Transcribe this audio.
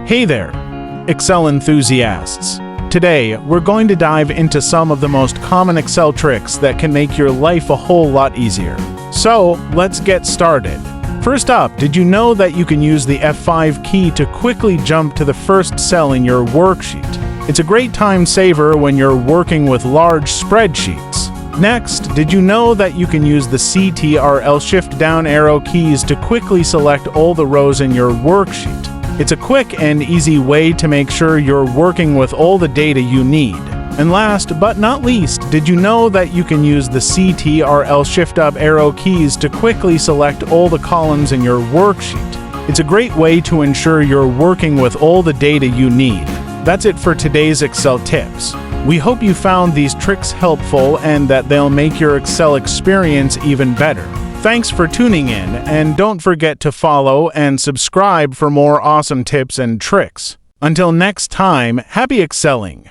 Hey there, Excel enthusiasts. Today, we're going to dive into some of the most common Excel tricks that can make your life a whole lot easier. So, let's get started. First up, did you know that you can use the F5 key to quickly jump to the first cell in your worksheet? It's a great time saver when you're working with large spreadsheets. Next, did you know that you can use the Ctrl Shift down arrow keys to quickly select all the rows in your worksheet? It's a quick and easy way to make sure you're working with all the data you need. And last but not least, did you know that you can use the Ctrl Shift up arrow keys to quickly select all the columns in your worksheet? It's a great way to ensure you're working with all the data you need. That's it for today's Excel tips. We hope you found these tricks helpful and that they'll make your Excel experience even better. Thanks for tuning in, and don't forget to follow and subscribe for more awesome tips and tricks. Until next time, happy Excelling!